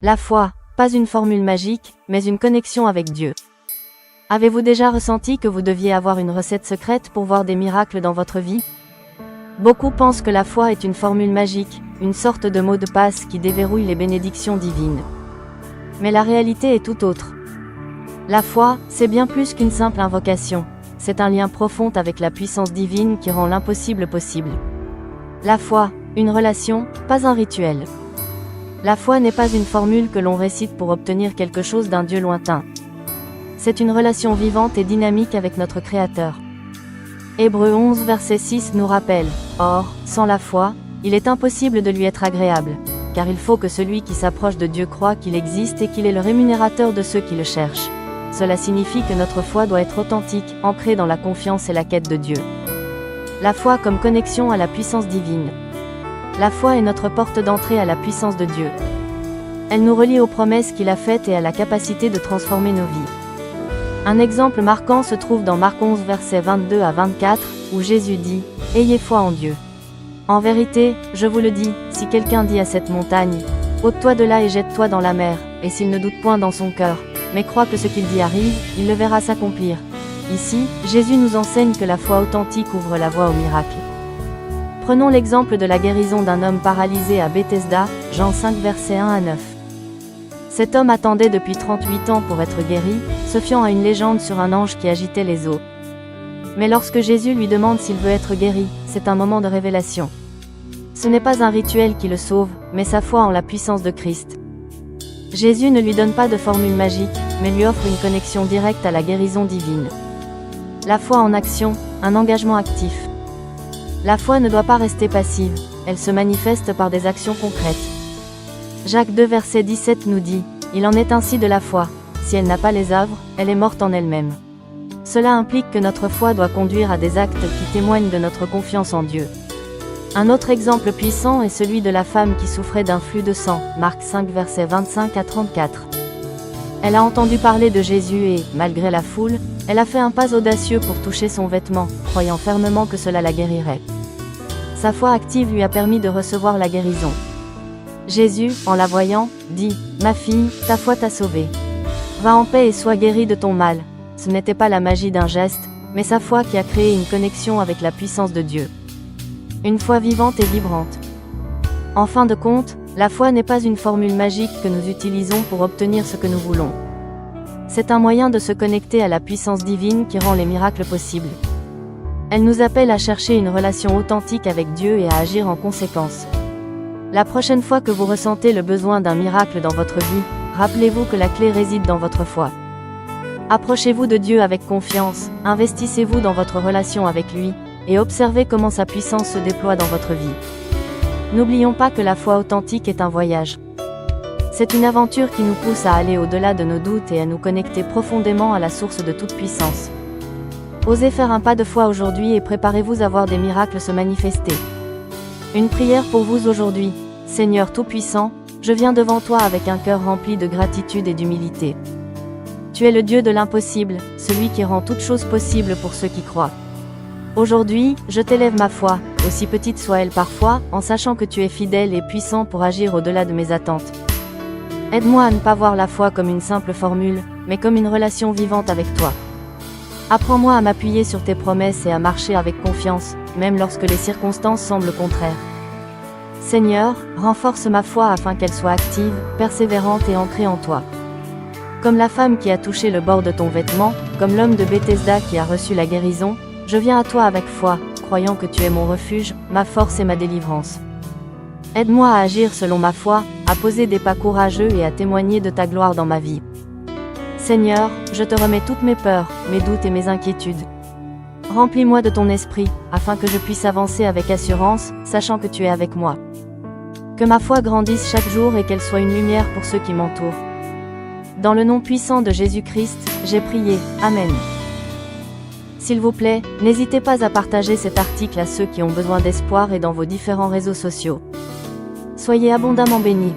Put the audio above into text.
La foi, pas une formule magique, mais une connexion avec Dieu. Avez-vous déjà ressenti que vous deviez avoir une recette secrète pour voir des miracles dans votre vie? Beaucoup pensent que la foi est une formule magique, une sorte de mot de passe qui déverrouille les bénédictions divines. Mais la réalité est tout autre. La foi, c'est bien plus qu'une simple invocation. C'est un lien profond avec la puissance divine qui rend l'impossible possible. La foi, une relation, pas un rituel. La foi n'est pas une formule que l'on récite pour obtenir quelque chose d'un Dieu lointain. C'est une relation vivante et dynamique avec notre Créateur. Hébreux 11 verset 6 nous rappelle, « Or, sans la foi, il est impossible de lui être agréable, car il faut que celui qui s'approche de Dieu croie qu'il existe et qu'il est le rémunérateur de ceux qui le cherchent. » Cela signifie que notre foi doit être authentique, ancrée dans la confiance et la quête de Dieu. La foi comme connexion à la puissance divine. La foi est notre porte d'entrée à la puissance de Dieu. Elle nous relie aux promesses qu'il a faites et à la capacité de transformer nos vies. Un exemple marquant se trouve dans Marc 11 versets 22 à 24, où Jésus dit « Ayez foi en Dieu. En vérité, je vous le dis, si quelqu'un dit à cette montagne « Ôte-toi de là et jette-toi dans la mer », et s'il ne doute point dans son cœur, mais croit que ce qu'il dit arrive, il le verra s'accomplir. » Ici, Jésus nous enseigne que la foi authentique ouvre la voie au miracle. Prenons l'exemple de la guérison d'un homme paralysé à Bethesda, Jean 5 versets 1 à 9. Cet homme attendait depuis 38 ans pour être guéri, se fiant à une légende sur un ange qui agitait les eaux. Mais lorsque Jésus lui demande s'il veut être guéri, c'est un moment de révélation. Ce n'est pas un rituel qui le sauve, mais sa foi en la puissance de Christ. Jésus ne lui donne pas de formule magique, mais lui offre une connexion directe à la guérison divine. La foi en action, un engagement actif. La foi ne doit pas rester passive, elle se manifeste par des actions concrètes. Jacques 2 verset 17 nous dit « Il en est ainsi de la foi, si elle n'a pas les œuvres, elle est morte en elle-même. » Cela implique que notre foi doit conduire à des actes qui témoignent de notre confiance en Dieu. Un autre exemple puissant est celui de la femme qui souffrait d'un flux de sang, Marc 5 versets 25 à 34. Elle a entendu parler de Jésus et, malgré la foule, elle a fait un pas audacieux pour toucher son vêtement, croyant fermement que cela la guérirait. Sa foi active lui a permis de recevoir la guérison. Jésus, en la voyant, dit « Ma fille, ta foi t'a sauvée. Va en paix et sois guérie de ton mal. » Ce n'était pas la magie d'un geste, mais sa foi qui a créé une connexion avec la puissance de Dieu. Une foi vivante et vibrante. En fin de compte, la foi n'est pas une formule magique que nous utilisons pour obtenir ce que nous voulons. C'est un moyen de se connecter à la puissance divine qui rend les miracles possibles. Elle nous appelle à chercher une relation authentique avec Dieu et à agir en conséquence. La prochaine fois que vous ressentez le besoin d'un miracle dans votre vie, rappelez-vous que la clé réside dans votre foi. Approchez-vous de Dieu avec confiance, investissez-vous dans votre relation avec lui, et observez comment sa puissance se déploie dans votre vie. N'oublions pas que la foi authentique est un voyage. C'est une aventure qui nous pousse à aller au-delà de nos doutes et à nous connecter profondément à la source de toute puissance. Osez faire un pas de foi aujourd'hui et préparez-vous à voir des miracles se manifester. Une prière pour vous aujourd'hui. Seigneur Tout-Puissant, je viens devant toi avec un cœur rempli de gratitude et d'humilité. Tu es le Dieu de l'impossible, celui qui rend toute chose possible pour ceux qui croient. Aujourd'hui, je t'élève ma foi, aussi petite soit-elle parfois, en sachant que tu es fidèle et puissant pour agir au-delà de mes attentes. Aide-moi à ne pas voir la foi comme une simple formule, mais comme une relation vivante avec toi. Apprends-moi à m'appuyer sur tes promesses et à marcher avec confiance, même lorsque les circonstances semblent contraires. Seigneur, renforce ma foi afin qu'elle soit active, persévérante et ancrée en toi. Comme la femme qui a touché le bord de ton vêtement, comme l'homme de Bethesda qui a reçu la guérison, je viens à toi avec foi, croyant que tu es mon refuge, ma force et ma délivrance. Aide-moi à agir selon ma foi, à poser des pas courageux et à témoigner de ta gloire dans ma vie. Seigneur, je te remets toutes mes peurs, mes doutes et mes inquiétudes. Remplis-moi de ton esprit, afin que je puisse avancer avec assurance, sachant que tu es avec moi. Que ma foi grandisse chaque jour et qu'elle soit une lumière pour ceux qui m'entourent. Dans le nom puissant de Jésus-Christ, j'ai prié. Amen. S'il vous plaît, n'hésitez pas à partager cet article à ceux qui ont besoin d'espoir et dans vos différents réseaux sociaux. Soyez abondamment bénis.